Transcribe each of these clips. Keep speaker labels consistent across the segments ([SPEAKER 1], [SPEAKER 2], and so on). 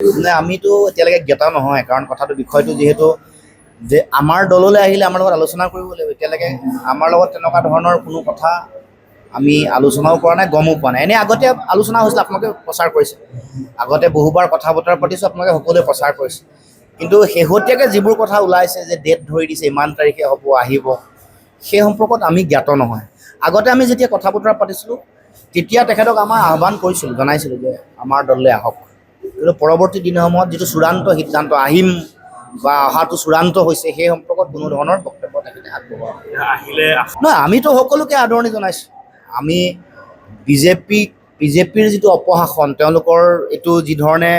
[SPEAKER 1] নাই আমিতো এতিয়ালৈকে জ্ঞাত নহয়, কাৰণ কথাটো বিষয়টো যিহেতু যে আমাৰ দললৈ আহিলে আমাৰ লগত আলোচনা কৰিব লাগিব। এতিয়ালৈকে আমাৰ লগত তেনেকুৱা ধৰণৰ কোনো কথা আমি আলোচনাও কৰা নাই, গমো পোৱা নাই। এনেই আগতে আলোচনা হৈছিল, আপোনালোকে প্ৰচাৰ কৰিছে। আগতে বহুবাৰ কথা বতৰা পাতিছোঁ, আপোনালোকে সকলোৱে প্ৰচাৰ কৰিছে। কিন্তু শেহতীয়াকৈ যিবোৰ কথা ওলাইছে যে ডেট ধৰি দিছে, ইমান তাৰিখে হ'ব, আহিব, সেই সম্পৰ্কত আমি জ্ঞাত নহয়। আগতে আমি যেতিয়া কথা বতৰা পাতিছিলোঁ, তেতিয়া তেখেতক আমাৰ আহ্বান কৰিছিলোঁ, জনাইছিলোঁ যে আমাৰ দললৈ আহক। কিন্তু পৰৱৰ্তী দিনসমূহত যিটো চূড়ান্ত সিদ্ধান্ত আহিম বা অহাটো চূড়ান্ত হৈছে, সেই সম্পৰ্কত কোনো ধৰণৰ বক্তব্য তেখেতে আগবঢ়োৱা নহয়। আমিতো সকলোকে আদৰণি জনাইছোঁ। আমি বিজেপিৰ যিটো অপশাসন, তেওঁলোকৰ এইটো যি ধৰণে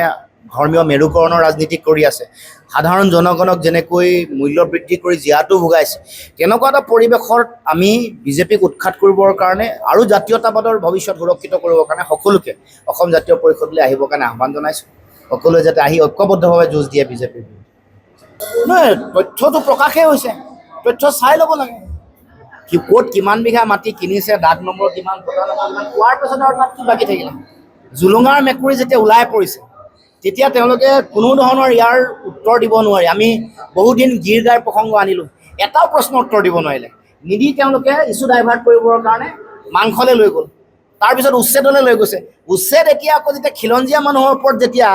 [SPEAKER 1] ধৰ্মীয় মেৰুকৰণৰ ৰাজনীতি কৰি আছে, সাধাৰণ জনগণক যেনেকৈ মূল্য বৃদ্ধি কৰি জীয়াটো ভোগাইছে, তেনেকুৱা এটা পৰিৱেশত আমি বিজেপিক উৎখাত কৰিবৰ কাৰণে আৰু জাতীয়তাবাদৰ ভৱিষ্যত সুৰক্ষিত কৰিবৰ কাৰণে সকলোকে অসম জাতীয় পৰিষদলৈ আহিবৰ কাৰণে আহ্বান জনাইছোঁ। সকলোৱে যাতে আহি ঐক্যবদ্ধভাৱে যুঁজ দিয়ে বিজেপিৰ। নহয়, তথ্যটো প্ৰকাশেই হৈছে, তথ্য চাই ল'ব লাগে। ক'ত কিমান বিঘা মাটি কিনিছে, দাগ নম্বৰ কিমান, পটা নম্বৰ কিমান, কোৱাৰ পিছত আৰু তাত কি বাকী থাকিলে। জুলুঙাৰ মেকুৰী যেতিয়া ওলাই পৰিছে, তেতিয়া তেওঁলোকে কোনো ধৰণৰ ইয়াৰ উত্তৰ দিব নোৱাৰি। আমি বহুদিন গীৰ গাইৰ প্ৰসংগ আনিলোঁ, এটাও প্ৰশ্নৰ উত্তৰ দিব নোৱাৰিলে। নিদি তেওঁলোকে ইছ্যু ডাইভাৰ্ট কৰিবৰ কাৰণে মাংসলৈ লৈ গ'ল, তাৰপিছত উচ্ছেদলৈ লৈ গৈছে। উচ্ছেদ এতিয়া আকৌ যেতিয়া খিলঞ্জীয়া মানুহৰ ওপৰত যেতিয়া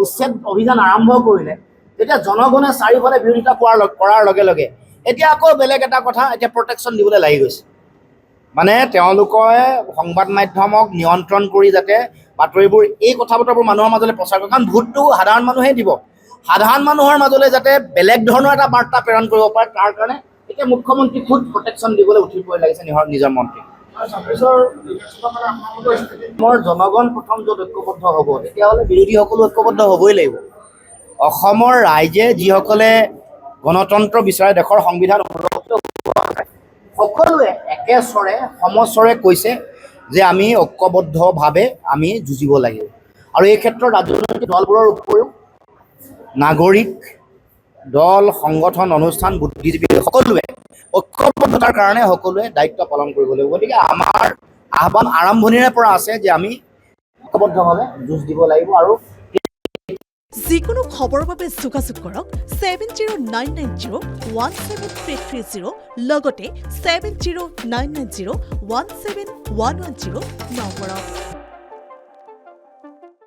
[SPEAKER 1] উচ্ছেদ অভিযান আৰম্ভ কৰিলে, তেতিয়া জনগণে চাৰিওফালে বিৰোধিতা কৰাৰ লগে লগে এতিয়া আকৌ বেলেগ এটা কথা, এতিয়া প্ৰটেকশ্যন দিবলৈ লাগি গৈছে। মানে তেওঁলোকে সংবাদ মাধ্যমক নিয়ন্ত্ৰণ কৰি যাতে বাতৰিবোৰ, এই কথা বতৰাবোৰ মানুহৰ মাজলৈ প্ৰচাৰ কৰে। কাৰণ ভোটটো সাধাৰণ মানুহেই দিব, সাধাৰণ মানুহৰ মাজলৈ যাতে বেলেগ ধৰণৰ এটা বাৰ্তা প্ৰেৰণ কৰিব পাৰে, তাৰ কাৰণে এতিয়া মুখ্যমন্ত্ৰী খুদ প্ৰটেকশ্যন দিবলৈ উঠি পৰি লাগিছে নিজৰ মন্ত্ৰী। মোৰ জনগণ প্ৰথম য'ত ঐক্যবদ্ধ হ'ব, তেতিয়াহ'লে বিৰোধীসকলো ঐক্যবদ্ধ হ'বই লাগিব। অসমৰ ৰাইজে যিসকলে গণতন্ত্ৰ বিচাৰে, দেশৰ সংবিধান সুৰক্ষিত, সকলোৱে একে স্বৰে সমস্বৰে কৈছে যে আমি ঐক্যবদ্ধভাৱে আমি যুঁজিব লাগিব। আৰু এই ক্ষেত্ৰত ৰাজনৈতিক দলবোৰৰ উপৰিও নাগৰিক দল, সংগঠন, অনুষ্ঠান, বুদ্ধিজীৱী সকলোৱে ঐক্যবদ্ধতাৰ কাৰণে সকলোৱে দায়িত্ব পালন কৰিব লাগিব। গতিকে আমাৰ আহ্বান আৰম্ভণিৰে পৰা আছে যে আমি ঐক্যবদ্ধভাৱে যুঁজ দিব লাগিব। আৰু
[SPEAKER 2] যিকোনো খবৰৰ বাবে যোগাযোগ কৰক 7099017330 লগতে 7099017110 নম্বৰত।